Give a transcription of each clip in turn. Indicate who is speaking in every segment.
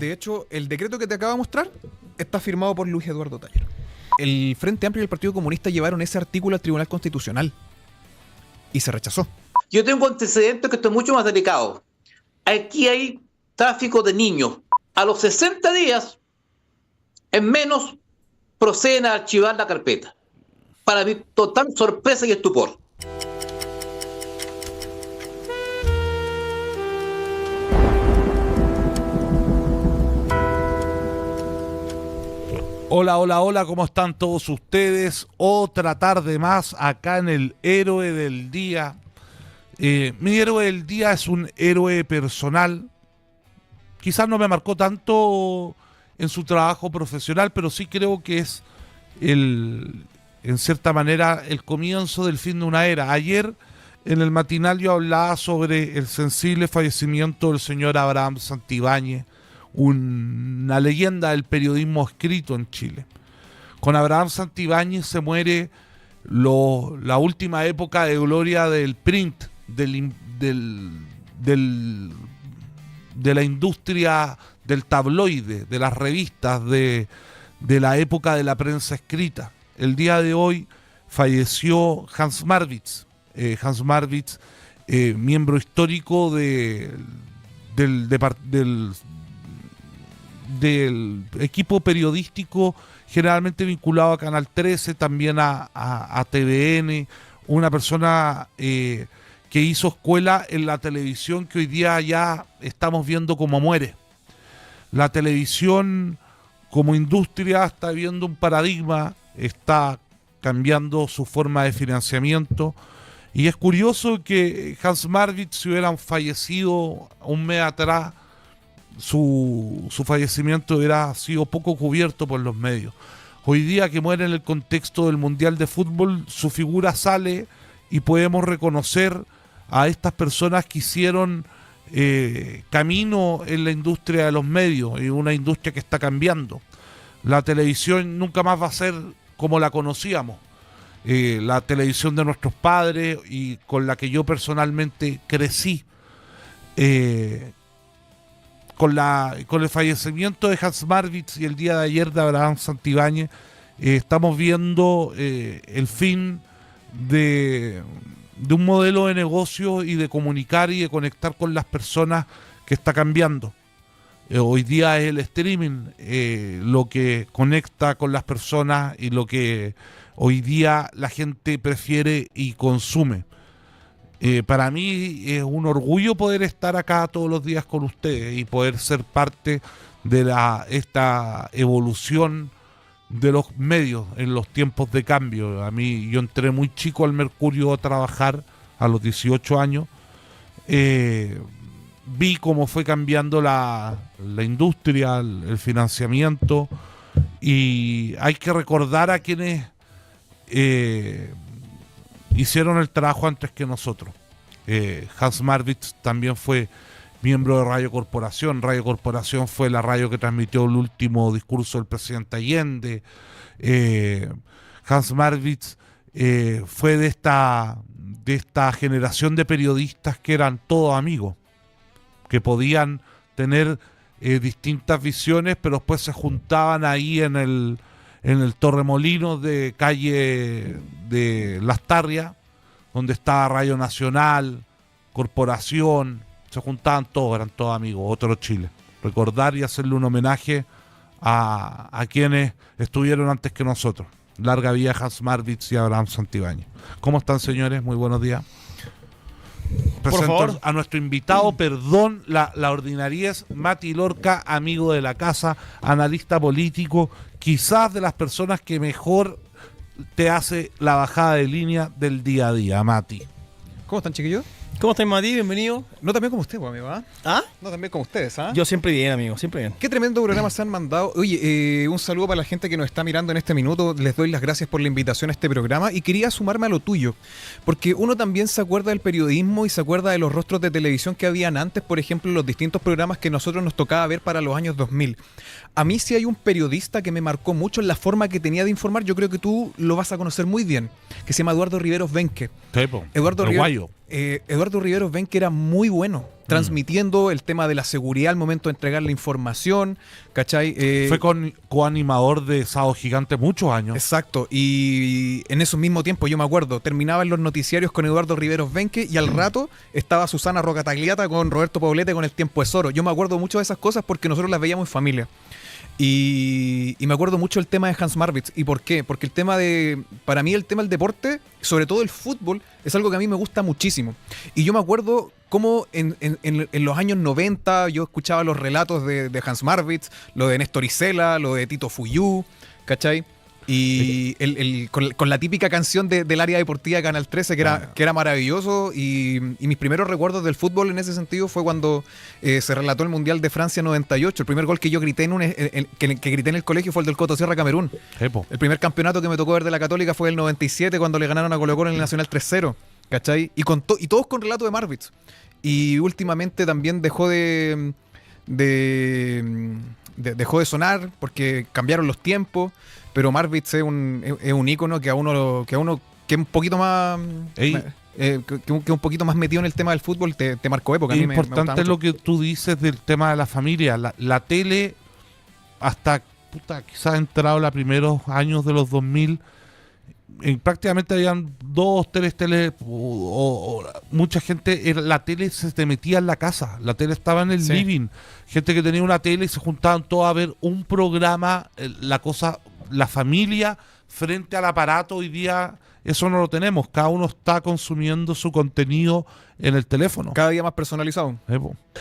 Speaker 1: De hecho, el decreto que te acabo de mostrar está firmado por Luis Eduardo Taller. El Frente Amplio y el Partido Comunista llevaron ese artículo al Tribunal Constitucional y se rechazó.
Speaker 2: Yo tengo antecedentes que esto es mucho más delicado. Aquí hay tráfico de niños. A los 60 días, en menos, proceden a archivar la carpeta. Para mi total sorpresa y estupor.
Speaker 3: Hola, hola, hola, ¿cómo están todos ustedes? Otra tarde más acá en el Héroe del Día. Mi héroe del día es un héroe personal. Quizás no me marcó tanto en su trabajo profesional, pero sí creo que es en cierta manera el comienzo del fin de una era. Ayer en el matinal yo hablaba sobre el sensible fallecimiento del señor Abraham Santibáñez, una leyenda del periodismo escrito en Chile. Con Abraham Santibáñez se muere la última época de gloria del print, de la industria del tabloide, de las revistas, de la época de la prensa escrita. El día de hoy falleció Hans Marwitz. Hans Marwitz, miembro histórico del equipo periodístico generalmente vinculado a Canal 13, también a TVN, una persona que hizo escuela en la televisión que hoy día ya estamos viendo cómo muere. La televisión como industria está viendo un paradigma, está cambiando su forma de financiamiento, y es curioso que Hans Marwitz, si hubieran fallecido un mes atrás, su fallecimiento hubiera sido poco cubierto por los medios. Hoy día que muere en el contexto del Mundial de Fútbol, su figura sale y podemos reconocer a estas personas que hicieron camino en la industria de los medios, y una industria que está cambiando. La televisión nunca más va a ser como la conocíamos. La televisión de nuestros padres y con la que yo personalmente crecí. Con el fallecimiento de Hans Marwitz y el día de ayer de Abraham Santibáñez, estamos viendo el fin de un modelo de negocio y de comunicar y de conectar con las personas que está cambiando. Hoy día es el streaming lo que conecta con las personas y lo que hoy día la gente prefiere y consume. Para mí es un orgullo poder estar acá todos los días con ustedes y poder ser parte de esta evolución de los medios en los tiempos de cambio. Yo entré muy chico al Mercurio a trabajar a los 18 años. Vi cómo fue cambiando la industria, el financiamiento, y hay que recordar a quienes hicieron el trabajo antes que nosotros. Hans Marwitz también fue miembro de Radio Corporación. Radio Corporación fue la radio que transmitió el último discurso del presidente Allende. Hans Marwitz fue de esta generación de periodistas que eran todos amigos, que podían tener distintas visiones, pero después se juntaban ahí en el Torremolinos de calle de Lastarria, donde estaba Radio Nacional, Corporación. Se juntaban todos, eran todos amigos, otro Chile. Recordar y hacerle un homenaje a quienes estuvieron antes que nosotros. Larga vida Hans Marwitz y Abraham Santibáñez. ¿Cómo están, señores? Muy buenos días. Presento por favor a nuestro invitado, perdón la ordinariez, Mati Lorca, amigo de la casa, analista político, quizás de las personas que mejor te hace la bajada de línea del día a día, Mati.
Speaker 1: ¿Cómo están, chiquillos?
Speaker 4: ¿Cómo estás, Mati? Bienvenido.
Speaker 1: No tan bien como usted, pues, amigo, ¿ah?
Speaker 4: ¿Ah?
Speaker 1: No tan bien como ustedes, ¿ah?
Speaker 4: Yo siempre bien, amigo, siempre bien.
Speaker 1: Qué tremendo programa se han mandado. Oye, un saludo para la gente que nos está mirando en este minuto. Les doy las gracias por la invitación a este programa y quería sumarme a lo tuyo, porque uno también se acuerda del periodismo y se acuerda de los rostros de televisión que habían antes, por ejemplo, los distintos programas que nosotros nos tocaba ver para los años 2000. A mí sí hay un periodista que me marcó mucho en la forma que tenía de informar, yo creo que tú lo vas a conocer muy bien, que se llama Eduardo Riveros Benque.
Speaker 3: Tepo,
Speaker 1: Eduardo Eduardo Riveros ven que era muy bueno transmitiendo el tema de la seguridad al momento de entregar la información, ¿cachai?
Speaker 3: Fue coanimador de Sábado Gigante muchos años.
Speaker 1: Exacto, y en esos mismos tiempos yo me acuerdo, terminaban los noticiarios con Eduardo Riveros Benque y al rato estaba Susana Rocatagliata con Roberto Poblete con El Tiempo es Oro. Yo me acuerdo mucho de esas cosas porque nosotros las veíamos en familia. Y me acuerdo mucho el tema de Hans Marwitz. ¿Y por qué? Porque para mí el tema del deporte, sobre todo el fútbol, es algo que a mí me gusta muchísimo. Y yo me acuerdo cómo en los años 90 yo escuchaba los relatos de Hans Marwitz, lo de Néstor Isela, lo de Tito Fuyú, ¿cachai? Y con la típica canción del área deportiva de Canal 13 que era maravilloso, y mis primeros recuerdos del fútbol en ese sentido fue cuando se relató el Mundial de Francia 98. El primer gol que yo grité que grité en el colegio fue el del Coto Sierra Camerún.
Speaker 3: Epo.
Speaker 1: El primer campeonato que me tocó ver de la Católica fue el 97 cuando le ganaron a Colo-Colo en el Nacional 3-0, ¿cachai? Y todos con relato de Marwitz. Y últimamente también dejó de sonar porque cambiaron los tiempos. Pero Marwitz es un ícono que a uno que es un poquito más que un poquito más metido en el tema del fútbol te marcó época.
Speaker 3: Es importante lo que tú dices del tema de la familia. La tele, hasta quizás entrado los primeros años de los 2000, prácticamente habían 2, 3 teles, o mucha gente, la tele se te metía en la casa, la tele estaba en el living, gente que tenía una tele y se juntaban todos a ver un programa, la familia frente al aparato. Hoy día eso no lo tenemos, cada uno está consumiendo su contenido en el teléfono.
Speaker 1: Cada día más personalizado.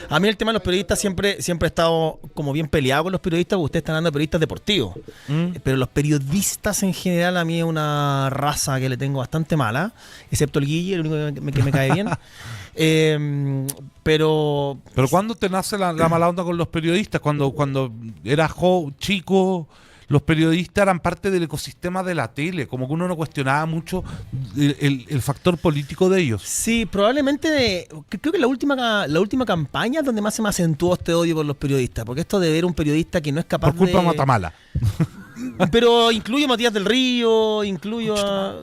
Speaker 4: A mí el tema de los periodistas siempre he estado como bien peleado con los periodistas, porque ustedes están hablando de periodistas deportivos. Pero los periodistas en general a mí es una raza que le tengo bastante mala, excepto el Guille, el único que me cae bien. Pero
Speaker 3: ¿cuándo te nace la mala onda con los periodistas? Cuando eras chico, los periodistas eran parte del ecosistema de la tele, como que uno no cuestionaba mucho el factor político de ellos.
Speaker 4: Sí, probablemente creo que la última campaña es donde más se me acentuó este odio por los periodistas, porque esto de ver un periodista que no es capaz
Speaker 3: por culpa de Matamala.
Speaker 4: Pero incluyo a Matías del Río, incluyo a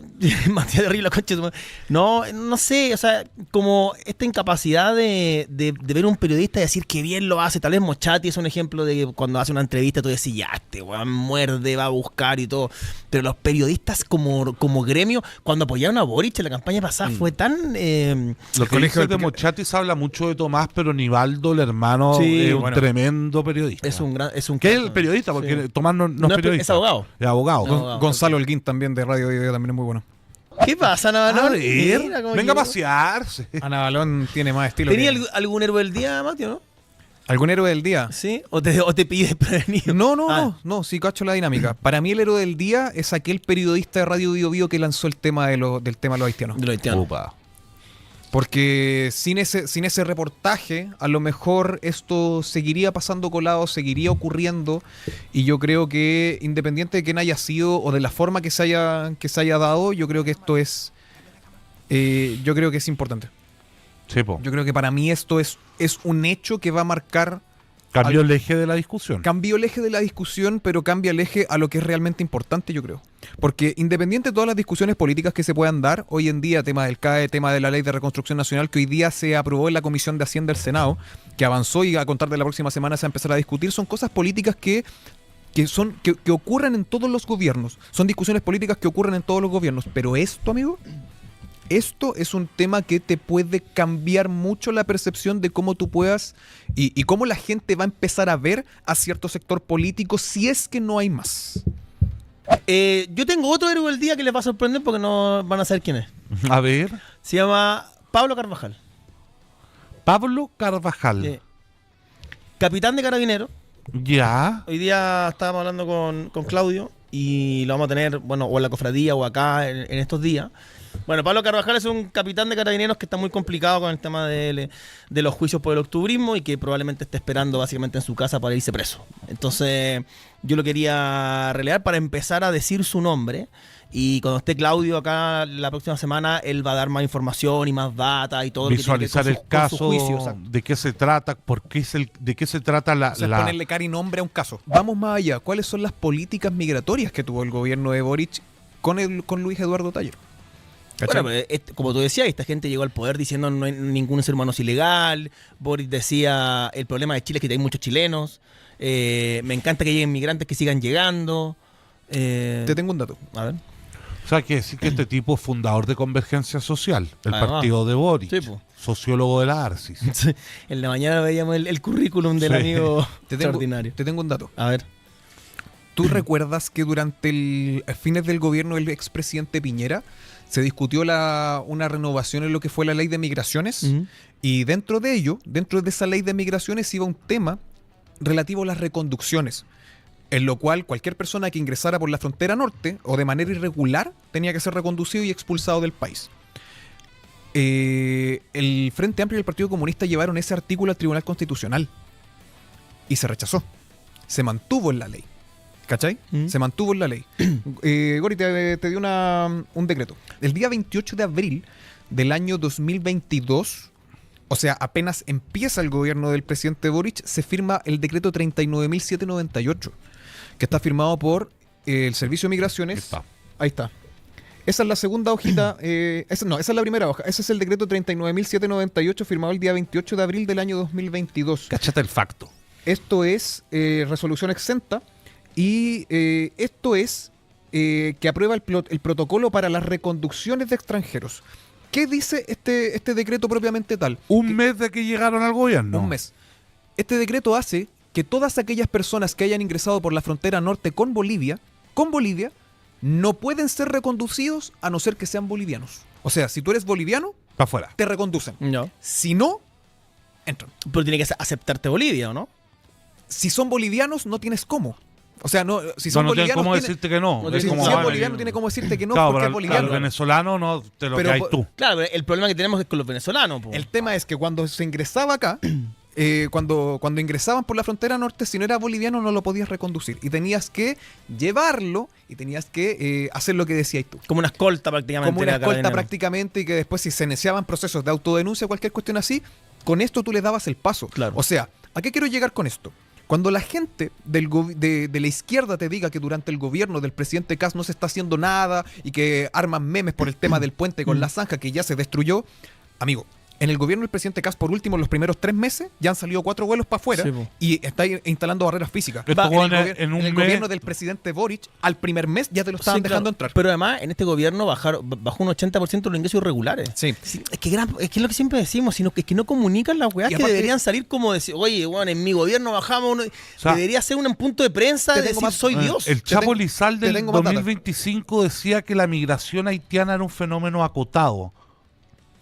Speaker 4: Matías del Río, la concha de tu madre. No sé, o sea, como esta incapacidad de ver un periodista y decir que bien lo hace. Tal vez Mochati es un ejemplo de que cuando hace una entrevista tú decís, ya, este weón muerde, va a buscar y todo. Pero los periodistas como gremio, cuando apoyaron a Boric en la campaña pasada, fue tan...
Speaker 3: Los colegios de Mochati se habla mucho de Tomás, pero Nivaldo, el hermano, es un tremendo periodista.
Speaker 4: Es un
Speaker 3: ¿Qué es el periodista? Porque Tomás no es periodista.
Speaker 4: Es abogado.
Speaker 3: Es abogado.
Speaker 1: Gonzalo Holguín también de Radio Video también es muy bueno.
Speaker 4: ¿Qué pasa, Ana Balón?
Speaker 3: Venga a pasearse.
Speaker 1: Ana Balón tiene más estilo.
Speaker 4: ¿Tenía algún héroe del día, Mateo, no?
Speaker 1: ¿Algún héroe del día?
Speaker 4: ¿Sí? ¿O te pide prevenido?
Speaker 1: No, sí cacho la dinámica. Para mí el héroe del día es aquel periodista de Radio Bio Bio que lanzó el tema del tema de los haitianos.
Speaker 4: De los haitianos.
Speaker 3: Opa.
Speaker 1: Porque sin ese reportaje, a lo mejor esto seguiría pasando colado, seguiría ocurriendo, y yo creo que independiente de quién haya sido o de la forma que se haya dado, yo creo que esto es importante.
Speaker 3: Sí, po.
Speaker 1: Yo creo que para mí esto es un hecho que va a marcar...
Speaker 3: Cambió el eje de la discusión.
Speaker 1: Cambió el eje de la discusión, pero cambia el eje a lo que es realmente importante, yo creo. Porque independiente de todas las discusiones políticas que se puedan dar, hoy en día, tema del CAE, tema de la Ley de Reconstrucción Nacional, que hoy día se aprobó en la Comisión de Hacienda del Senado, que avanzó y a contar de la próxima semana se va a empezar a discutir, son cosas políticas que ocurren en todos los gobiernos. Son discusiones políticas que ocurren en todos los gobiernos. Pero esto, amigo... Esto es un tema que te puede cambiar mucho la percepción de cómo tú puedas y cómo la gente va a empezar a ver a cierto sector político si es que no hay más.
Speaker 4: Yo tengo otro héroe del día que les va a sorprender porque no van a saber quién es.
Speaker 3: A ver.
Speaker 4: Se llama Pablo Carvajal.
Speaker 3: Pablo Carvajal.
Speaker 4: Capitán de Carabineros.
Speaker 3: Ya.
Speaker 4: Hoy día estábamos hablando con Claudio y lo vamos a tener, bueno, o en la cofradía o acá en estos días. Bueno, Pablo Carvajal es un capitán de Carabineros que está muy complicado con el tema de los juicios por el octubrismo y que probablemente esté esperando básicamente en su casa para irse preso. Entonces, yo lo quería relevar para empezar a decir su nombre. Y cuando esté Claudio acá la próxima semana, él va a dar más información y más data y todo.
Speaker 3: Visualizar
Speaker 4: lo que
Speaker 3: el caso, de qué se trata, de qué se trata
Speaker 1: ponerle cara y nombre a un caso. Vamos más allá. ¿Cuáles son las políticas migratorias que tuvo el gobierno de Boric con Luis Eduardo Taller? ¿Cachai?
Speaker 4: Bueno, pero como tú decías, esta gente llegó al poder diciendo no hay ningún ser humano es ilegal. Boris decía, el problema de Chile es que hay muchos chilenos. Me encanta que lleguen migrantes que sigan llegando.
Speaker 1: Te tengo un dato.
Speaker 4: A ver.
Speaker 3: O sea, que decir que este tipo es fundador de Convergencia Social, el
Speaker 4: Además.
Speaker 3: partido de Boric,
Speaker 4: Sí, po.
Speaker 3: sociólogo de la ARCIS.
Speaker 4: En la mañana veíamos el currículum del
Speaker 3: Sí.
Speaker 4: amigo
Speaker 1: Te tengo,
Speaker 4: extraordinario.
Speaker 1: te tengo un dato.
Speaker 4: A ver.
Speaker 1: ¿Tú recuerdas que durante fines del gobierno del expresidente Piñera se discutió una renovación en lo que fue la ley de migraciones?
Speaker 4: Ujú.
Speaker 1: Y dentro de ello, dentro de esa ley de migraciones iba un tema relativo a las reconducciones, en lo cual cualquier persona que ingresara por la frontera norte o de manera irregular tenía que ser reconducido y expulsado del país. El Frente Amplio y el Partido Comunista llevaron ese artículo al Tribunal Constitucional y se rechazó. Se mantuvo en la ley. ¿Cachai? Se mantuvo en la ley. Gori, te dio un decreto. El día 28 de abril del año 2022, o sea, apenas empieza el gobierno del presidente Boric, se firma el decreto 39.798, que está firmado por el Servicio de Migraciones.
Speaker 3: Está.
Speaker 1: Ahí está. Esa es la segunda hojita. Esa es la primera hoja. Ese es el decreto 39.798 firmado el día 28 de abril del año 2022.
Speaker 3: Cáchate el facto.
Speaker 1: Esto es resolución exenta y esto es que aprueba el protocolo para las reconducciones de extranjeros. ¿Qué dice este decreto propiamente tal?
Speaker 3: Un mes de que llegaron al gobierno.
Speaker 1: Un mes. Este decreto hace que todas aquellas personas que hayan ingresado por la frontera norte con Bolivia, no pueden ser reconducidos a no ser que sean bolivianos. O sea, si tú eres boliviano,
Speaker 3: Para afuera.
Speaker 1: te reconducen.
Speaker 4: No.
Speaker 1: Si no, entran.
Speaker 4: Pero tiene que aceptarte Bolivia, ¿o no?
Speaker 1: Si son bolivianos, no tienes cómo. O sea, no, si
Speaker 3: No,
Speaker 1: son
Speaker 3: no tiene
Speaker 1: bolivianos.
Speaker 3: cómo decirte que no.
Speaker 4: no
Speaker 3: Es
Speaker 1: Si
Speaker 4: tiene
Speaker 3: como,
Speaker 1: es
Speaker 3: ah,
Speaker 1: boliviano, no tiene cómo decirte que no
Speaker 3: claro,
Speaker 1: porque es
Speaker 3: al
Speaker 1: boliviano.
Speaker 3: venezolano no te lo
Speaker 1: Pero
Speaker 3: que hay
Speaker 1: po-
Speaker 3: tú.
Speaker 4: Claro, pero el problema que tenemos es con los venezolanos. Po.
Speaker 1: El tema es que cuando se ingresaba acá, cuando ingresaban por la frontera norte, si no era boliviano no lo podías reconducir. Y tenías que llevarlo y tenías que hacer lo que decías tú.
Speaker 4: Como una escolta prácticamente.
Speaker 1: Como una
Speaker 4: era
Speaker 1: escolta
Speaker 4: carabinero.
Speaker 1: prácticamente, y que después si se iniciaban procesos de autodenuncia, cualquier cuestión así, con esto tú les dabas el paso.
Speaker 4: Claro.
Speaker 1: O sea, ¿a qué quiero llegar con esto? Cuando la gente de la izquierda te diga que durante el gobierno del presidente Kast no se está haciendo nada y que arman memes por el tema del puente con la zanja que ya se destruyó, amigo, en el gobierno del presidente Kast, por último, los primeros 3 meses, ya han salido 4 vuelos para afuera
Speaker 4: Sí, po.
Speaker 1: y está instalando barreras físicas.
Speaker 3: Estos
Speaker 1: En el,
Speaker 3: hueones
Speaker 1: gobier-
Speaker 3: en un
Speaker 1: en el
Speaker 3: mes-
Speaker 1: gobierno del presidente Boric, al primer mes ya te lo estaban
Speaker 4: Sí,
Speaker 1: dejando
Speaker 4: claro.
Speaker 1: entrar.
Speaker 4: Pero además, en este gobierno bajó un 80% los ingresos irregulares.
Speaker 1: Sí.
Speaker 4: Sí, es que es lo que siempre decimos, sino que es que no comunican las weas
Speaker 1: Y
Speaker 4: que
Speaker 1: aparte-
Speaker 4: deberían salir como decir, oye, bueno, en mi gobierno bajamos uno.
Speaker 3: sea,
Speaker 4: debería ser un punto de prensa
Speaker 1: te
Speaker 4: de
Speaker 1: tengo
Speaker 4: decir,
Speaker 1: más-
Speaker 4: soy Dios.
Speaker 3: El Chapo
Speaker 1: tengo-
Speaker 3: Lizalde
Speaker 1: te
Speaker 3: del
Speaker 1: tengo más data.
Speaker 3: 2025 decía que la migración haitiana era un fenómeno acotado.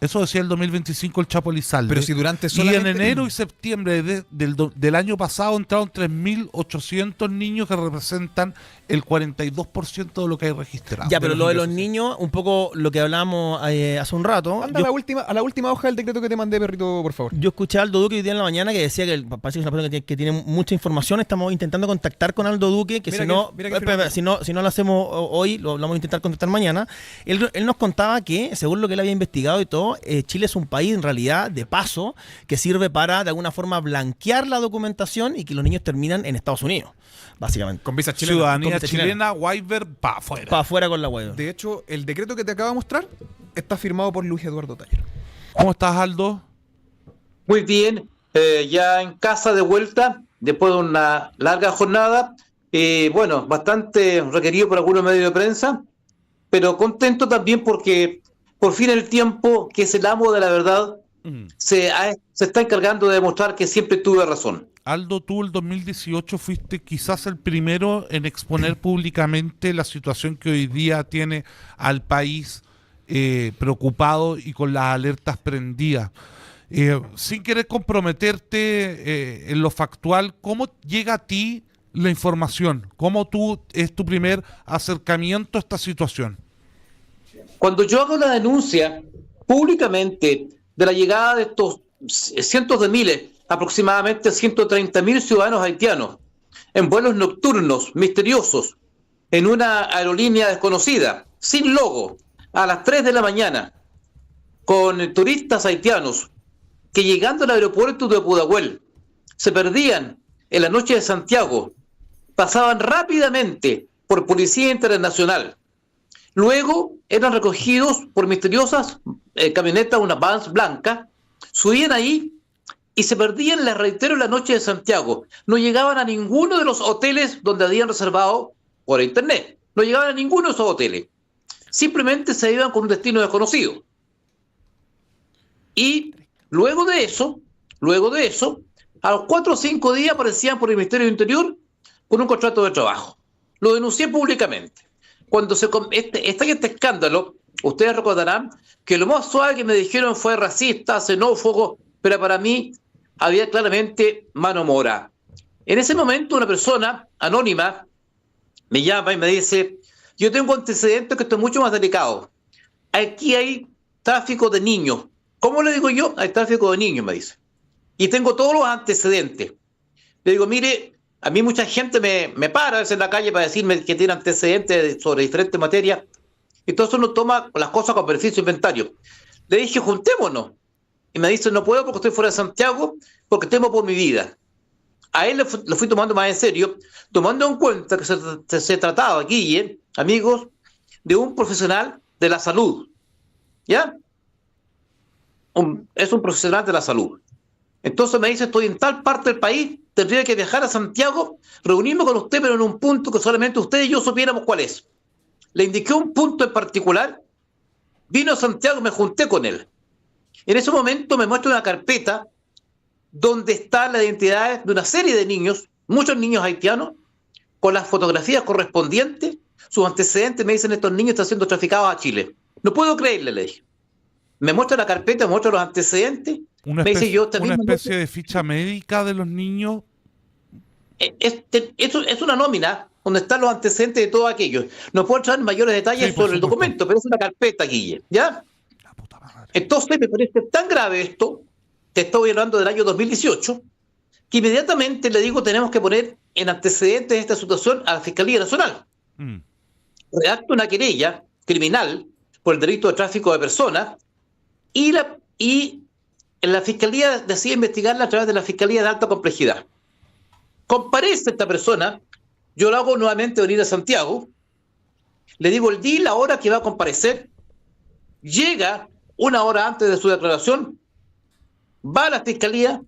Speaker 3: Eso decía el 2025 el Chapo Lizalde.
Speaker 1: Pero si durante
Speaker 3: Y
Speaker 1: solamente...
Speaker 3: en enero y septiembre del año pasado entraron 3.800 niños que representan el 42% de lo que hay registrado.
Speaker 4: Ya, pero
Speaker 1: de
Speaker 4: lo de
Speaker 1: los
Speaker 4: los niños, un poco lo que hablábamos hace un rato.
Speaker 1: Anda a la última hoja del decreto que te mandé, perrito, por favor.
Speaker 4: Yo escuché a Aldo Duque hoy día en la mañana que decía que parece que es una persona que tiene mucha información. Estamos intentando contactar con Aldo Duque, que
Speaker 1: Mira
Speaker 4: si
Speaker 1: que-
Speaker 4: no,
Speaker 1: mira que
Speaker 4: espera, si no lo hacemos hoy, lo vamos a intentar contactar mañana. Él nos contaba que, según lo que él había investigado y todo, Chile es un país en realidad de paso que sirve para de alguna forma blanquear la documentación y que los niños terminan en Estados Unidos, básicamente.
Speaker 1: Con visa chilena.
Speaker 3: Ciudadanía
Speaker 4: Con visa
Speaker 3: chilena, Weiber, para afuera.
Speaker 4: Para afuera con la web.
Speaker 1: De hecho, el decreto que te acabo de mostrar está firmado por Luis Eduardo Taller.
Speaker 3: ¿Cómo estás, Aldo?
Speaker 2: Muy bien, ya en casa de vuelta, después de una larga jornada, bueno, bastante requerido por algunos medios de prensa, pero contento también porque por fin el tiempo, que es el amo de la verdad, se está encargando de demostrar que siempre tuve razón.
Speaker 3: Aldo, tú el 2018 fuiste quizás el primero en exponer públicamente la situación que hoy día tiene al país preocupado y con las alertas prendidas. Sin querer comprometerte en lo factual, ¿cómo llega a ti la información? ¿Cómo es tu primer acercamiento a esta situación?
Speaker 2: Cuando yo hago la denuncia públicamente de la llegada de estos cientos de miles, aproximadamente 130.000 ciudadanos haitianos, en vuelos nocturnos, misteriosos, en una aerolínea desconocida, sin logo, a las 3 de la mañana, con turistas haitianos, que llegando al aeropuerto de Pudahuel, se perdían en la noche de Santiago, pasaban rápidamente por Policía Internacional, Luego eran recogidos por misteriosas camionetas, una Vans blanca, subían ahí y se perdían, les reitero, en la noche de Santiago. No llegaban a ninguno de los hoteles donde habían reservado por internet. No llegaban a ninguno de esos hoteles. Simplemente se iban con un destino desconocido. Y luego de eso, a los 4 o 5 días aparecían por el Ministerio del Interior con un contrato de trabajo. Lo denuncié públicamente. Cuando está este escándalo, ustedes recordarán que lo más suave que me dijeron fue racista, xenófobo, pero para mí había claramente mano mora. En ese momento una persona anónima me llama y me dice: yo tengo antecedentes que esto es mucho más delicado. Aquí hay tráfico de niños. ¿Cómo le digo yo? Hay tráfico de niños, me dice. Y tengo todos los antecedentes. Le digo: mire, a mí mucha gente me para a veces en la calle para decirme que tiene antecedentes sobre diferentes materias. Entonces uno toma las cosas con beneficio de inventario. Le dije: juntémonos. Y me dice: no puedo porque estoy fuera de Santiago, porque temo por mi vida. A él lo fui tomando más en serio, tomando en cuenta que se trataba, Guille, amigos, de un profesional de la salud. ¿Ya? Es un profesional de la salud. Entonces me dice: estoy en tal parte del país, tendría que viajar a Santiago, reunirme con usted, pero en un punto que solamente usted y yo supiéramos cuál es. Le indiqué un punto en particular, vino a Santiago y me junté con él. En ese momento me muestra una carpeta donde están las identidades de una serie de niños, muchos niños haitianos, con las fotografías correspondientes, sus antecedentes. Me dicen: estos niños están siendo traficados a Chile. No puedo creerle, le dije. Me muestra la carpeta, me muestra los antecedentes.
Speaker 3: Una especie de ficha médica de los niños.
Speaker 2: Es una nómina donde están los antecedentes de todos aquellos. No puedo entrar en mayores detalles sobre el documento, pero es una carpeta, Guille, ¿ya? Entonces me parece tan grave esto, te estoy hablando del año 2018, que inmediatamente le digo: tenemos que poner en antecedentes de esta situación a la Fiscalía Nacional. Redacto una querella criminal por el delito de tráfico de personas y la Fiscalía decide investigarla a través de la Fiscalía de Alta Complejidad. Comparece esta persona, yo lo hago nuevamente venir a Santiago, le digo el día y la hora que va a comparecer, llega una hora antes de su declaración, va a la Fiscalía,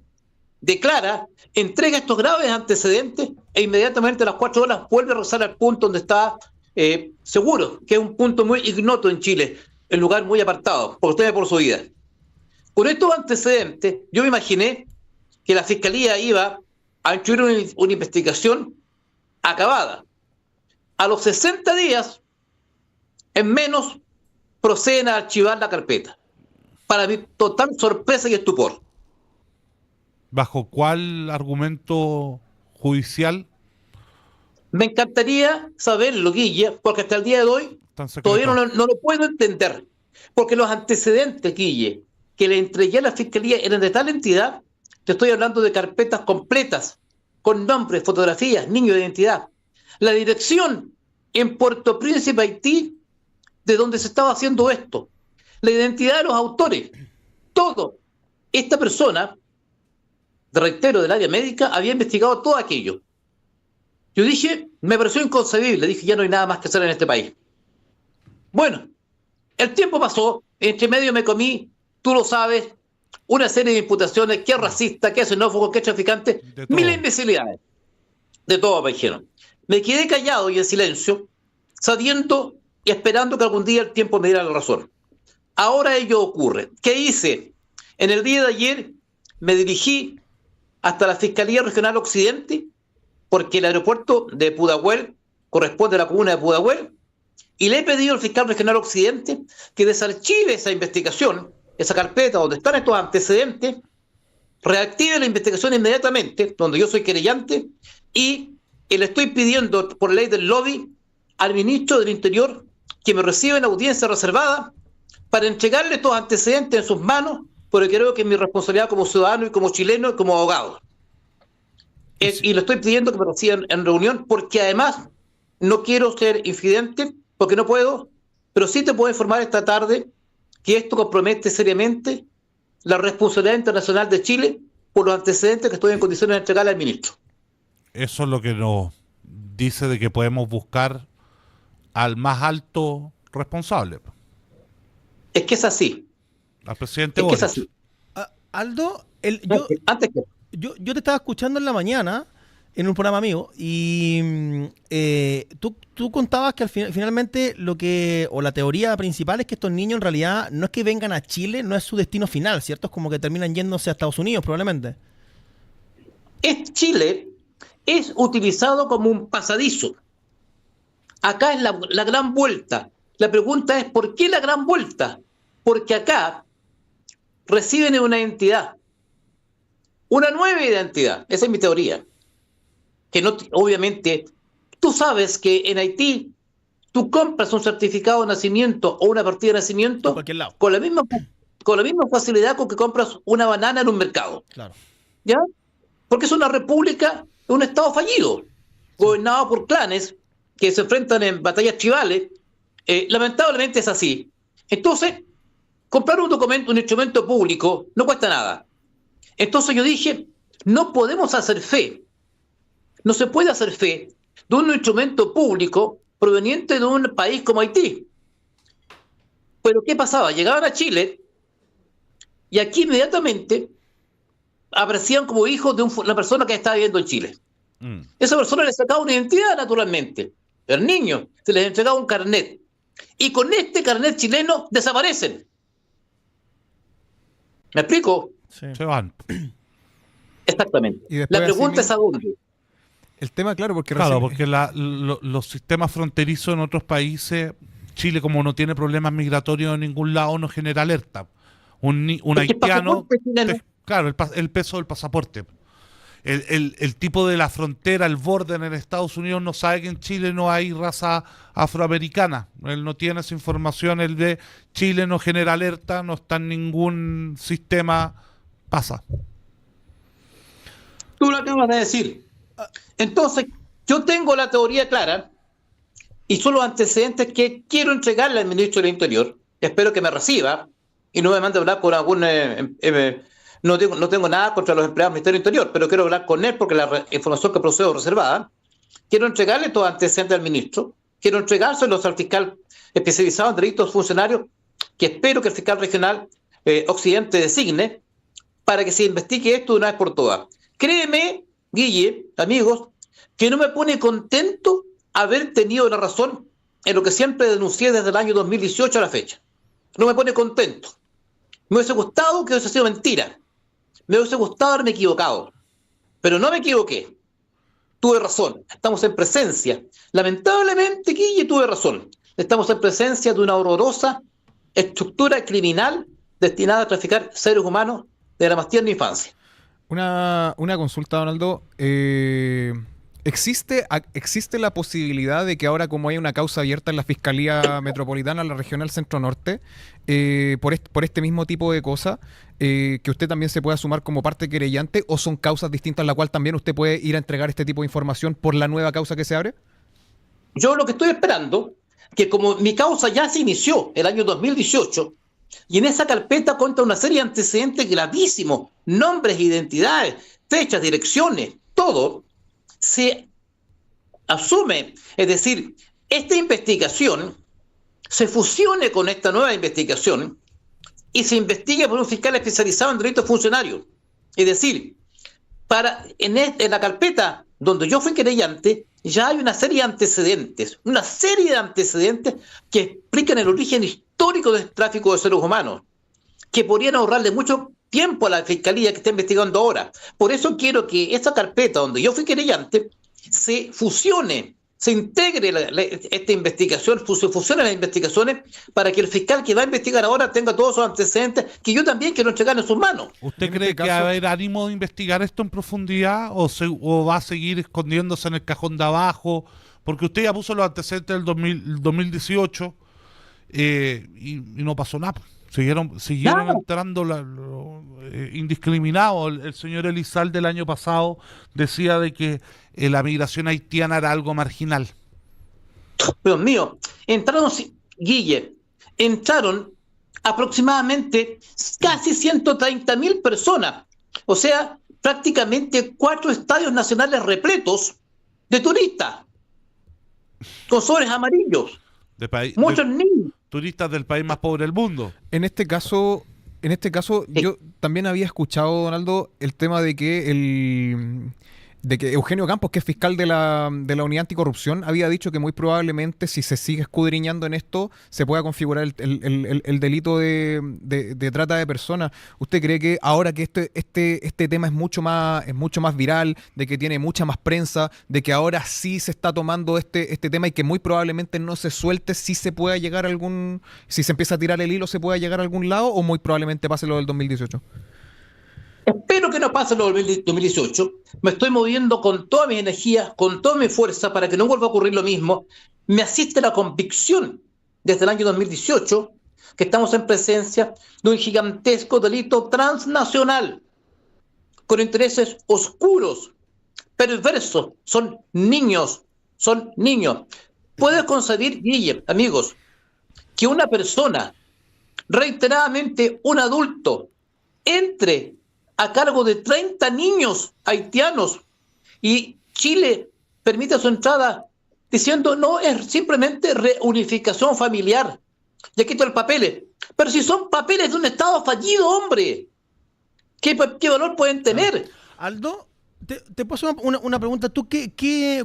Speaker 2: declara, entrega estos graves antecedentes e inmediatamente a las 4 horas vuelve a regresar al punto donde está seguro, que es un punto muy ignoto en Chile, el lugar muy apartado, porque usted ve por su vida. Con estos antecedentes, yo me imaginé que la Fiscalía iba a incluir una investigación acabada. A los 60 días, en menos, proceden a archivar la carpeta. Para mi total sorpresa y estupor.
Speaker 3: ¿Bajo cuál argumento judicial?
Speaker 2: Me encantaría saberlo, Guille, porque hasta el día de hoy todavía no lo puedo entender. Porque los antecedentes, Guille, que le entregué a la Fiscalía eran de tal entidad, te estoy hablando de carpetas completas, con nombres, fotografías, niños de identidad. La dirección en Puerto Príncipe, Haití, de donde se estaba haciendo esto. La identidad de los autores. Todo. Esta persona, reitero, del área médica, había investigado todo aquello. Yo dije, me pareció inconcebible, dije: ya no hay nada más que hacer en este país. Bueno, el tiempo pasó, entre medio me comí, tú lo sabes, una serie de imputaciones, que es racista, que es xenófobo, que es traficante, mil imbecilidades. De todo me dijeron. Me quedé callado y en silencio, sabiendo y esperando que algún día el tiempo me diera la razón. Ahora ello ocurre. ¿Qué hice? En el día de ayer me dirigí hasta la Fiscalía Regional Occidente, porque el aeropuerto de Pudahuel corresponde a la comuna de Pudahuel, y le he pedido al fiscal regional Occidente que desarchive esa investigación, esa carpeta donde están estos antecedentes, reactive la investigación inmediatamente, donde yo soy querellante, y le estoy pidiendo por ley del lobby al ministro del Interior que me reciba en audiencia reservada para entregarle estos antecedentes en sus manos, porque creo que es mi responsabilidad como ciudadano y como chileno y como abogado. Y le estoy pidiendo que me reciban en reunión, porque además no quiero ser infidente, porque no puedo, pero sí te puedo informar esta tarde que esto compromete seriamente la responsabilidad internacional de Chile por los antecedentes que estoy en condiciones de entregarle al ministro.
Speaker 3: Eso es lo que nos dice de que podemos buscar al más alto responsable.
Speaker 2: Es que es así.
Speaker 3: Al presidente
Speaker 2: Es que es
Speaker 3: Boric.
Speaker 2: así.
Speaker 4: Aldo,
Speaker 2: Antes que...
Speaker 4: yo te estaba escuchando en la mañana en un programa mío y tú contabas que finalmente o la teoría principal es que estos niños en realidad no es que vengan a Chile, no es su destino final, ¿cierto? Es como que terminan yéndose a Estados Unidos probablemente.
Speaker 2: Chile es utilizado como un pasadizo. Acá es la gran vuelta. La pregunta es, ¿por qué la gran vuelta? Porque acá reciben una identidad, una nueva identidad. Esa es mi teoría. Que no, obviamente, tú sabes que en Haití tú compras un certificado de nacimiento o una partida de nacimiento
Speaker 4: En cualquier lado.
Speaker 2: con la misma facilidad con que compras una banana en un mercado.
Speaker 4: Claro.
Speaker 2: ¿Ya? Porque es una república, un estado fallido, gobernado por clanes que se enfrentan en batallas tribales. Lamentablemente es así. Entonces, comprar un documento, un instrumento público, no cuesta nada. Entonces yo dije, no podemos hacer fe, no se puede hacer fe de un instrumento público proveniente de un país como Haití. Pero ¿qué pasaba? Llegaban a Chile y aquí inmediatamente aparecían como hijos de una persona que estaba viviendo en Chile. Esa persona le sacaba una identidad naturalmente. El niño se les entregaba un carnet. Y con este carnet chileno desaparecen. ¿Me explico?
Speaker 4: Sí.
Speaker 3: Se van.
Speaker 2: Exactamente.
Speaker 1: Y después
Speaker 2: La pregunta es
Speaker 1: así
Speaker 2: a dónde.
Speaker 1: El tema, claro, porque
Speaker 3: Claro,
Speaker 1: recién-
Speaker 3: porque los sistemas fronterizos en otros países, Chile como no tiene problemas migratorios en ningún lado, no genera alerta. Un
Speaker 2: Es que el
Speaker 3: haitiano,
Speaker 2: pasaporte chileno-
Speaker 3: claro, el peso del pasaporte. El tipo de la frontera, el border en Estados Unidos no sabe que en Chile no hay raza afroamericana. Él no tiene esa información, él de Chile no genera alerta, no está en ningún sistema, pasa.
Speaker 2: Tú lo acabas de decir. Entonces, yo tengo la teoría clara y son los antecedentes que quiero entregarle al ministro del Interior. Espero que me reciba y no me mande a hablar con algún... no tengo nada contra los empleados del Ministerio del Interior, pero quiero hablar con él porque la información que procedo es reservada. Quiero entregarle todos los antecedentes al ministro. Quiero entregárselos al fiscal especializado en delitos funcionarios, que espero que el fiscal regional Occidente designe para que se investigue esto de una vez por todas. Créeme, Guille, amigos, que no me pone contento haber tenido la razón en lo que siempre denuncié desde el año 2018 a la fecha. No me pone contento. Me hubiese gustado que hubiese sido mentira. Me hubiese gustado haberme equivocado. Pero no me equivoqué. Tuve razón. Estamos en presencia. Lamentablemente, Guille, tuve razón. Estamos en presencia de una horrorosa estructura criminal destinada a traficar seres humanos de la más tierna infancia.
Speaker 1: Una consulta, Donaldo. ¿Existe la posibilidad de que ahora, como hay una causa abierta en la Fiscalía Metropolitana, la Regional Centro Norte, por este mismo tipo de cosas, que usted también se pueda sumar como parte querellante, o son causas distintas en la cual también usted puede ir a entregar este tipo de información por la nueva causa que se abre?
Speaker 2: Yo lo que estoy esperando, que como mi causa ya se inició el año 2018, y en esa carpeta cuenta una serie de antecedentes gravísimos, nombres, identidades, fechas, direcciones, todo, se asume, es decir, esta investigación se fusione con esta nueva investigación y se investigue por un fiscal especializado en delitos funcionarios. Es decir, en la carpeta donde yo fui querellante, ya hay una serie de antecedentes que explican el origen histórico del tráfico de seres humanos, que podrían ahorrarle mucho tiempo a la fiscalía que está investigando ahora. Por eso quiero que esa carpeta donde yo fui querellante se fusione, se integre esta investigación, se fusionen las investigaciones para que el fiscal que va a investigar ahora tenga todos esos antecedentes que yo también quiero entregar en sus manos.
Speaker 3: ¿Usted
Speaker 1: En
Speaker 3: cree
Speaker 1: este
Speaker 3: que
Speaker 1: caso-
Speaker 3: va a haber ánimo de investigar esto en profundidad o va a seguir escondiéndose en el cajón de abajo? Porque usted ya puso los antecedentes del 2018 y no pasó nada. Siguieron
Speaker 2: Nada.
Speaker 3: entrando indiscriminados. El señor Elizalde el año pasado decía de que la migración haitiana era algo marginal.
Speaker 2: Dios mío, entraron aproximadamente casi 130.000 personas. O sea, prácticamente 4 estadios nacionales repletos de turistas, con sobres amarillos. Muchos niños.
Speaker 3: Turistas del país más pobre del mundo.
Speaker 1: En este caso,
Speaker 2: Sí.
Speaker 1: yo también había escuchado, Donaldo, el tema de que Eugenio Campos, que es fiscal de la Unidad Anticorrupción, había dicho que muy probablemente si se sigue escudriñando en esto, se pueda configurar el delito de trata de personas. ¿Usted cree que ahora que este tema es mucho más viral, de que tiene mucha más prensa, de que ahora sí se está tomando este tema y que muy probablemente no se suelte, si se pueda llegar a si se empieza a tirar el hilo, se pueda llegar a algún lado, o muy probablemente pase lo del 2018?
Speaker 2: Espero que no pase lo del 2018. Me estoy moviendo con toda mi energía, con toda mi fuerza para que no vuelva a ocurrir lo mismo. Me asiste la convicción desde el año 2018 que estamos en presencia de un gigantesco delito transnacional con intereses oscuros, perversos. Son niños. ¿Puedes concebir, Guille, amigos, que una persona, reiteradamente un adulto, entre a cargo de 30 niños haitianos y Chile permite su entrada diciendo no, es simplemente reunificación familiar? Ya quito el papel. Pero si son papeles de un Estado fallido, hombre, ¿qué valor pueden tener?
Speaker 4: Aldo, te paso una pregunta. ¿Tú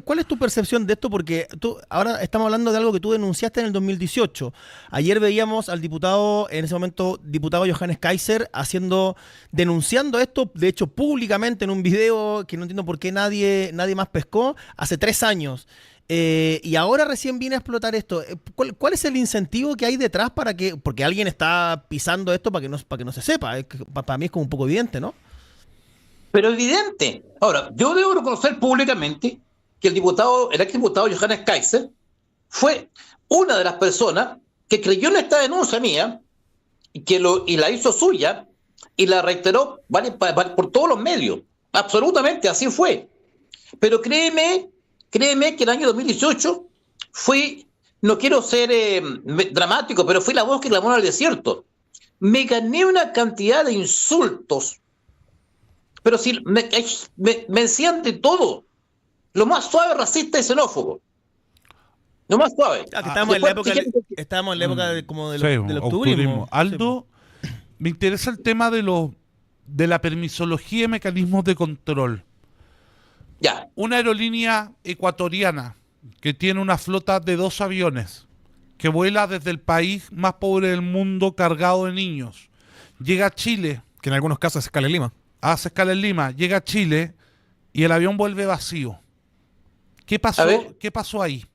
Speaker 4: cuál es tu percepción de esto? Porque ahora estamos hablando de algo que tú denunciaste en el 2018. Ayer veíamos al diputado, en ese momento, diputado Johannes Kaiser, denunciando esto, de hecho, públicamente en un video que no entiendo por qué nadie más pescó, hace 3 años. Y ahora recién viene a explotar esto. ¿Cuál es el incentivo que hay detrás porque alguien está pisando esto para que no se sepa? Para mí es como un poco evidente, ¿no?
Speaker 2: Pero evidente. Ahora, yo debo reconocer públicamente que el exdiputado Johannes Kaiser fue una de las personas que creyó en esta denuncia mía y la hizo suya y la reiteró por todos los medios. Absolutamente, así fue. Pero créeme que el año 2018 no quiero ser dramático, pero fui la voz que clamó en el desierto. Me gané una cantidad de insultos, pero si me decían de todo, lo más suave, racista y xenófobo. Lo más suave.
Speaker 4: Estábamos en la época del octubrismo.
Speaker 3: Aldo, me interesa el tema de la permisología y mecanismos de control.
Speaker 2: Ya.
Speaker 3: Una aerolínea ecuatoriana que tiene una flota de 2 aviones, que vuela desde el país más pobre del mundo cargado de niños, llega a Chile,
Speaker 1: Que en algunos casos es escala en Lima.
Speaker 3: hace escala en Lima, llega a Chile y el avión vuelve vacío. ¿Qué pasó?
Speaker 2: A ver.
Speaker 3: ¿Qué pasó ahí?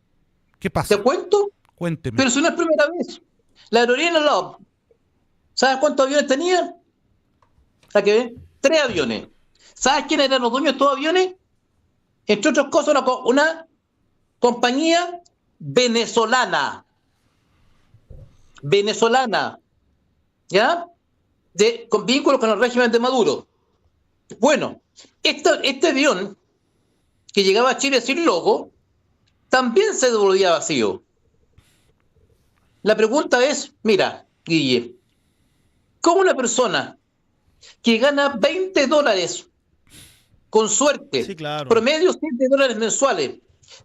Speaker 3: ¿Qué pasó?
Speaker 2: ¿Te cuento?
Speaker 3: Cuénteme.
Speaker 2: Pero eso no es primera vez. La aerolínea Love, ¿sabes cuántos aviones tenía? ¿Sabes qué? 3 aviones. ¿Sabes quiénes eran los dueños de estos aviones? Entre otras cosas, una compañía venezolana, ¿ya? Con vínculos con el régimen de Maduro. Bueno, este avión que llegaba a Chile sin logo, también se devolvía vacío. La pregunta es, mira, Guille, ¿cómo una persona que gana $20 con suerte,
Speaker 4: Sí, claro,
Speaker 2: promedio $7 mensuales,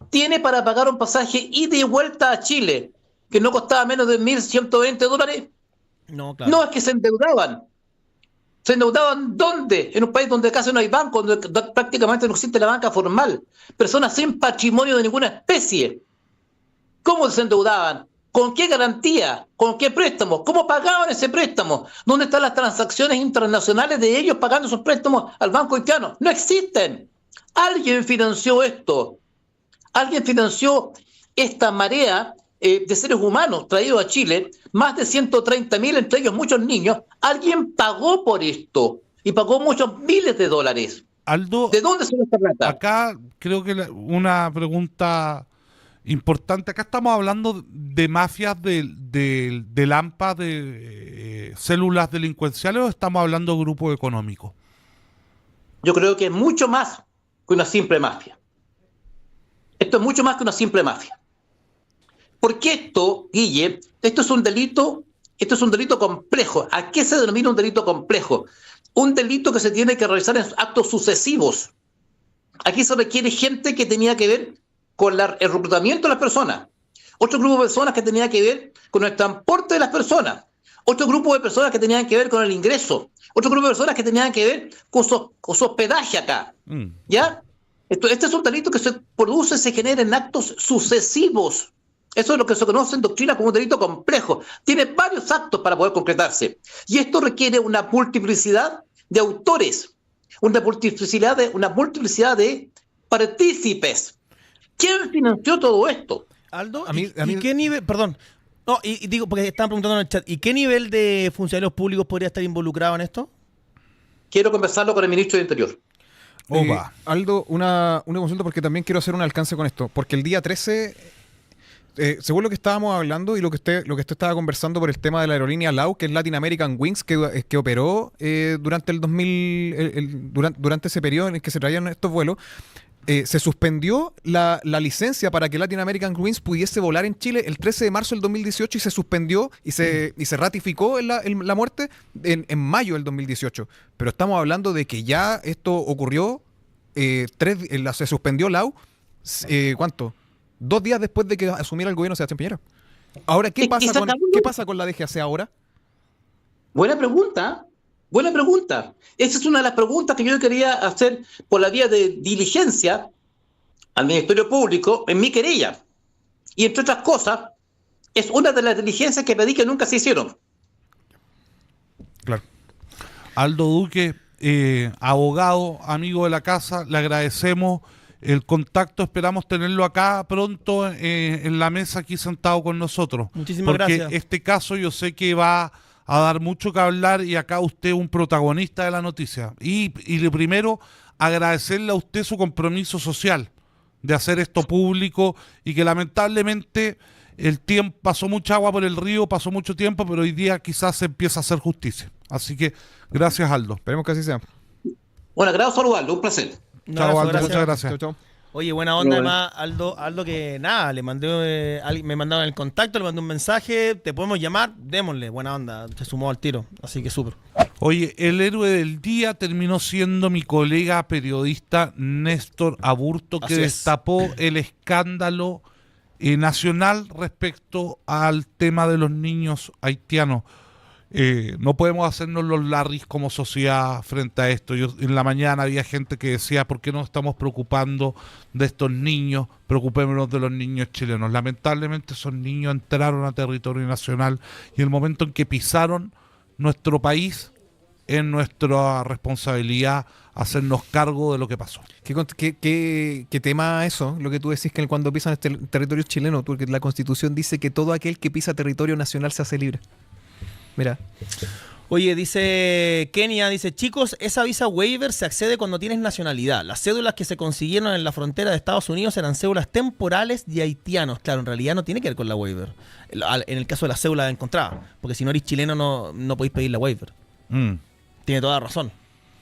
Speaker 2: tiene para pagar un pasaje ida y vuelta a Chile que no costaba menos de $1.120?
Speaker 4: No, claro.
Speaker 2: No, es que se endeudaban. ¿Se endeudaban dónde? En un país donde casi no hay banco, donde prácticamente no existe la banca formal. Personas sin patrimonio de ninguna especie. ¿Cómo se endeudaban? ¿Con qué garantía? ¿Con qué préstamo? ¿Cómo pagaban ese préstamo? ¿Dónde están las transacciones internacionales de ellos pagando esos préstamos al banco haitiano? No existen. Alguien financió esto. Alguien financió esta marea de seres humanos traídos a Chile, más de 130.000, entre ellos muchos niños. Alguien pagó por esto y pagó muchos miles de dólares.
Speaker 3: Aldo,
Speaker 2: ¿De dónde se esta plata?
Speaker 3: acá creo que una pregunta importante. Acá estamos hablando de mafias del AMPA, de células delincuenciales, o estamos hablando de grupos económicos.
Speaker 2: Yo creo que es mucho más que una simple mafia. Esto es mucho más que una simple mafia. Porque esto, Guille, esto es un delito complejo. ¿A qué se denomina un delito complejo? Un delito que se tiene que realizar en actos sucesivos. Aquí se requiere gente que tenía que ver con el reclutamiento de las personas. otro grupo de personas que tenía que ver con el transporte de las personas, otro grupo de personas que tenían que ver con el ingreso, otro grupo de personas que tenían que ver con su hospedaje acá. ¿Ya? Este es un delito que se produce, se genera en actos sucesivos. Eso es lo que se conoce en doctrina como un delito complejo. Tiene varios actos para poder concretarse. Y esto requiere una multiplicidad de autores, una multiplicidad de partícipes. ¿Quién financió todo esto?
Speaker 4: Aldo,
Speaker 1: A mí-
Speaker 4: ¿y qué nivel, perdón, no, y digo, porque estaban preguntando en el chat, ¿y qué nivel de funcionarios públicos podría estar involucrado en esto?
Speaker 2: Quiero conversarlo con el ministro de Interior.
Speaker 3: Opa.
Speaker 1: Aldo, una consulta porque también quiero hacer un alcance con esto. Porque el día 13, según lo que estábamos hablando y lo que usted estaba conversando por el tema de la aerolínea LAU, que es Latin American Wings, que operó durante el 2000, durante ese periodo en el que se traían estos vuelos, se suspendió la licencia para que Latin American Wings pudiese volar en Chile el 13 de marzo del 2018 y se suspendió y se ratificó la muerte en mayo del 2018. Pero estamos hablando de que ya esto ocurrió, se suspendió LAU, ¿cuánto? 2 días después de que asumiera el gobierno Sebastián Piñera. Ahora, ¿qué pasa con la DGAC ahora?
Speaker 2: Buena pregunta. Buena pregunta. Esa es una de las preguntas que yo quería hacer por la vía de diligencia al Ministerio Público en mi querella. Y entre otras cosas, es una de las diligencias que pedí que nunca se hicieron.
Speaker 1: Claro.
Speaker 3: Aldo Duque, abogado, amigo de la casa, le agradecemos el contacto, esperamos tenerlo acá pronto en la mesa aquí sentado con nosotros.
Speaker 4: Muchísimas
Speaker 3: porque
Speaker 4: gracias.
Speaker 3: este caso yo sé que va a dar mucho que hablar y acá usted es un protagonista de la noticia. Y lo primero, agradecerle a usted su compromiso social de hacer esto público y que lamentablemente el tiempo pasó mucha agua por el río, pasó mucho tiempo, pero hoy día quizás se empieza a hacer justicia. Así que gracias, Aldo.
Speaker 1: Esperemos que así sea.
Speaker 2: Un agrado saludarlo, un placer.
Speaker 4: Un
Speaker 3: Chao,
Speaker 4: abrazo,
Speaker 3: Aldo,
Speaker 4: gracias.
Speaker 3: muchas gracias.
Speaker 1: Chau, chau.
Speaker 4: Oye, buena onda,
Speaker 2: Bueno.
Speaker 4: además, Aldo que nada, le mandé, me mandaron el contacto, le mandé un mensaje, te podemos llamar, démosle, buena onda, se sumó al tiro, así que súper.
Speaker 3: Oye, el héroe del día terminó siendo mi colega periodista Néstor Aburto, que
Speaker 4: Así es.
Speaker 3: destapó el escándalo nacional respecto al tema de los niños haitianos. No podemos hacernos los larris como sociedad frente a esto. Yo, en la mañana había gente que decía, ¿por qué no estamos preocupando de estos niños? Preocupémonos de los niños chilenos. Lamentablemente esos niños entraron a territorio nacional y el momento en que pisaron nuestro país, es nuestra responsabilidad hacernos cargo de lo que pasó.
Speaker 1: ¿Qué tema eso? Lo que tú decís que cuando pisan este territorio chileno, porque la Constitución dice que todo aquel que pisa territorio nacional se hace libre. Mira.
Speaker 4: Oye, dice Kenia, dice, chicos, esa visa waiver se accede cuando tienes nacionalidad. Las cédulas que se consiguieron en la frontera de Estados Unidos eran cédulas temporales de haitianos. Claro, en realidad no tiene que ver con la waiver. En el caso de la cédula encontrada. Porque si no eres chileno no podéis pedir la waiver. Tiene toda razón.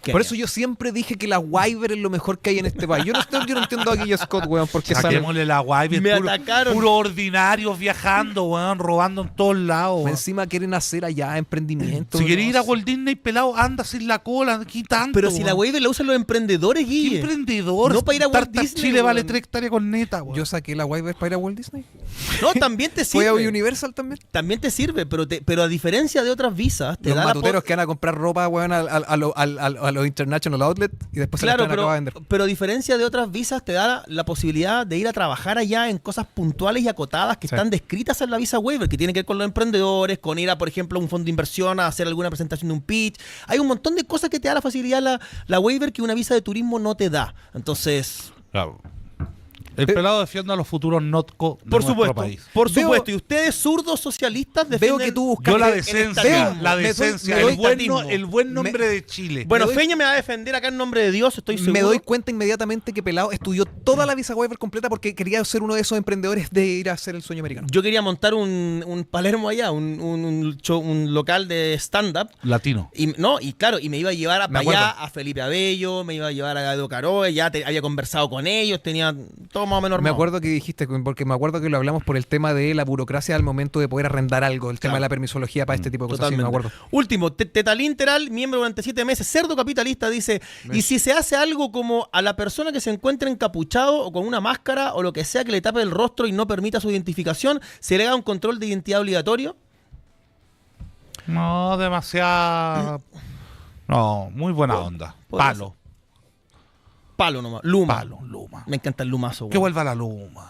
Speaker 1: Por
Speaker 4: Kenia.
Speaker 1: eso yo siempre dije que la waiver es lo mejor que hay en este país. Yo no entiendo a Guille Scott, weón, porque sale.
Speaker 3: Saquémosle la guay,
Speaker 4: Me atacaron.
Speaker 3: puro ordinarios viajando, weón, robando en todos lados. weón.
Speaker 1: Encima quieren hacer allá emprendimiento.
Speaker 3: Si querés
Speaker 1: no
Speaker 3: ir a
Speaker 1: sé.
Speaker 3: Walt Disney pelado, anda sin la cola, aquí tanto.
Speaker 4: Pero si la
Speaker 3: weón.
Speaker 4: waiver la usan los emprendedores,
Speaker 3: ¿Qué
Speaker 4: Guille.
Speaker 3: emprendedor?
Speaker 4: No para ir a Walt
Speaker 3: Tartas
Speaker 4: Disney,
Speaker 3: Chile vale
Speaker 4: weón.
Speaker 3: 3 hectáreas con neta, weón.
Speaker 1: Yo saqué la waiver para ir a Walt Disney.
Speaker 4: No, también te
Speaker 1: Fue a
Speaker 4: sirve.
Speaker 1: Universal también.
Speaker 4: También te sirve, pero a diferencia de otras visas, te
Speaker 1: Los
Speaker 4: da la
Speaker 1: matuteros que van a comprar ropa, weón, a los International Outlet y después
Speaker 4: Claro,
Speaker 1: se la acaban de vender.
Speaker 4: pero a diferencia de otras visas, te da la posibilidad de ir a trabajar allá en cosas puntuales y acotadas que
Speaker 1: Sí.
Speaker 4: están descritas en la visa waiver, que tienen que ver con los emprendedores, con ir a, por ejemplo, a un fondo de inversión a hacer alguna presentación de un pitch. Hay un montón de cosas que te da la facilidad la waiver que una visa de turismo no te da. Entonces,
Speaker 3: Claro. El pelado defiende a los futuros NOTCO de
Speaker 4: por
Speaker 3: nuestro
Speaker 4: supuesto,
Speaker 3: país.
Speaker 4: por
Speaker 1: Veo-
Speaker 4: supuesto. Y ustedes, zurdos socialistas,
Speaker 1: Veo
Speaker 4: defienden...
Speaker 1: que tú buscas
Speaker 3: Yo la
Speaker 1: el
Speaker 3: decencia,
Speaker 1: estatismo.
Speaker 3: la
Speaker 1: Me doy-
Speaker 3: decencia,
Speaker 1: me doy
Speaker 3: el, buen,
Speaker 4: estatismo.
Speaker 3: el buen nombre de Chile.
Speaker 4: Bueno,
Speaker 1: me doy-
Speaker 4: Feña me va a defender acá en nombre de Dios, estoy seguro.
Speaker 1: Me doy cuenta inmediatamente que Pelado estudió toda la visa waiver completa porque quería ser uno de esos emprendedores de ir a hacer el sueño americano.
Speaker 4: Yo quería montar un Palermo allá, un local de stand-up.
Speaker 3: Latino.
Speaker 4: Y claro, y me iba a llevar
Speaker 1: Me
Speaker 4: para allá
Speaker 1: acuerdo.
Speaker 4: a Felipe Abello, me iba a llevar a Edo Caroe, ya había conversado con ellos, tenía todo más o menos
Speaker 1: Me
Speaker 4: armado.
Speaker 1: acuerdo que dijiste, porque me acuerdo que lo hablamos por el tema de la burocracia al momento de poder arrendar algo, el tema de la permisología para este tipo de cosas. Sí, me acuerdo.
Speaker 4: Último, Tetalinteral, miembro durante 7 meses, cerdo capitalista, dice, y si se hace algo como a la persona que se encuentra encapuchado o con una máscara o lo que sea que le tape el rostro y no permita su identificación, ¿se le da un control de identidad obligatorio?
Speaker 3: No, demasiado. No, muy buena onda.
Speaker 4: Por
Speaker 3: Palo.
Speaker 4: Palo nomás. Luma.
Speaker 3: Palo, Luma.
Speaker 4: Me encanta el lumazo,
Speaker 3: Que
Speaker 4: güey.
Speaker 3: vuelva la Luma.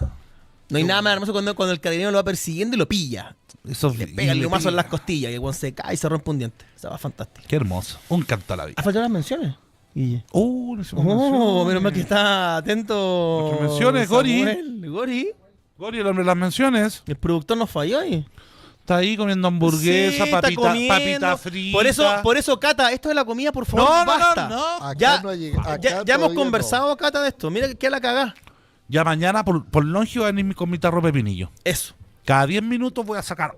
Speaker 4: No hay nada más hermoso cuando el carabinero lo va persiguiendo y lo pilla.
Speaker 3: Eso
Speaker 4: Le pega el lumazo en las costillas y el güey se cae y se rompe un diente. Eso va fantástico.
Speaker 3: Qué hermoso. Un canto a la vida.
Speaker 4: ¿Ha faltado las menciones? Guille.
Speaker 3: No hicimos
Speaker 4: Oh,
Speaker 3: menciones.
Speaker 4: menos mal que está atento.
Speaker 3: Nuestras menciones, Gori.
Speaker 4: Samuel. Gori.
Speaker 3: Gori, el hombre de las menciones.
Speaker 4: El productor nos falló ahí.
Speaker 3: Está ahí comiendo hamburguesa,
Speaker 4: Sí, está
Speaker 3: papita,
Speaker 4: comiendo.
Speaker 3: papita frita.
Speaker 4: Por eso, Cata, esto de la comida, por favor,
Speaker 3: No, no,
Speaker 4: basta.
Speaker 3: no.
Speaker 5: Acá
Speaker 4: Ya,
Speaker 5: no ha llegado.
Speaker 4: ya hemos conversado, Cata, de esto. Mira que la cagá.
Speaker 3: Ya mañana por longe voy a venir con mi tarro de pepinillo.
Speaker 4: Eso.
Speaker 3: Cada 10 minutos voy a sacar.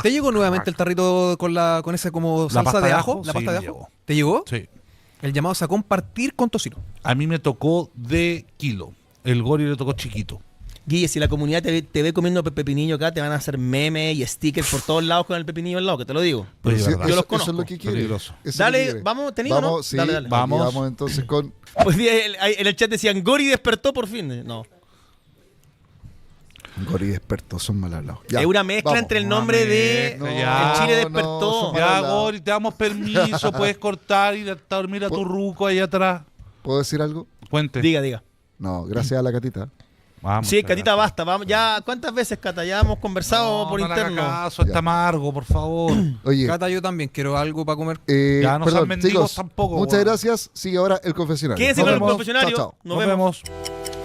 Speaker 1: ¿Te llegó nuevamente el tarrito con esa como salsa
Speaker 3: pasta
Speaker 1: de
Speaker 3: de
Speaker 1: ajo?
Speaker 3: ajo,
Speaker 1: ¿La
Speaker 3: sí,
Speaker 1: pasta de
Speaker 3: me
Speaker 1: ajo?
Speaker 3: llegó.
Speaker 1: ¿Te llegó?
Speaker 3: Sí.
Speaker 1: El llamado es a compartir con tocino.
Speaker 3: A mí me tocó de kilo. El Gori le tocó chiquito.
Speaker 4: Guille, si la comunidad te ve comiendo pepinillo acá, te van a hacer memes y stickers por todos lados con el pepinillo al lado, que te lo digo.
Speaker 3: Pues,
Speaker 5: Sí,
Speaker 3: verdad.
Speaker 4: Yo los
Speaker 5: eso es
Speaker 4: conozco.
Speaker 5: lo que quiere.
Speaker 3: Peligroso.
Speaker 5: Eso es
Speaker 4: Dale,
Speaker 5: lo que quiere.
Speaker 4: vamos, ¿tenido, no?
Speaker 5: Sí,
Speaker 4: Dale, dale.
Speaker 3: Vamos.
Speaker 5: Vamos entonces con...
Speaker 4: Pues en el chat decían, Gori despertó por fin. No.
Speaker 5: Gori expertos, son mal hablados. Ya,
Speaker 4: Es una mezcla
Speaker 5: vamos.
Speaker 4: entre el nombre de
Speaker 3: No,
Speaker 4: El Chile
Speaker 5: no,
Speaker 4: despertó.
Speaker 5: son
Speaker 3: Ya,
Speaker 5: Hola.
Speaker 3: Gori, te damos permiso. Puedes cortar y dormir a tu ruco ahí atrás.
Speaker 5: ¿Puedo decir algo?
Speaker 3: Cuente.
Speaker 4: Diga.
Speaker 5: No, gracias a la Catita.
Speaker 3: Vamos,
Speaker 4: Sí, Catita,
Speaker 3: gracias.
Speaker 4: basta. Vamos, ya, ¿cuántas veces, Cata? Ya hemos conversado
Speaker 3: No,
Speaker 4: por
Speaker 3: no le haga
Speaker 4: interno.
Speaker 3: caso, está
Speaker 5: Ya.
Speaker 3: amargo, por favor.
Speaker 5: Oye,
Speaker 1: Cata, yo también quiero algo para comer.
Speaker 3: Ya no sean
Speaker 5: perdón,
Speaker 3: mendigos
Speaker 5: chicos,
Speaker 3: tampoco,
Speaker 5: muchas
Speaker 3: weón.
Speaker 5: gracias. Sigue ahora el confesionario.
Speaker 4: Quédense
Speaker 5: Nos
Speaker 4: con el
Speaker 5: vemos.
Speaker 4: confesionario.
Speaker 5: Chao, chao.
Speaker 4: Nos
Speaker 3: Nos
Speaker 4: vemos.
Speaker 3: vemos.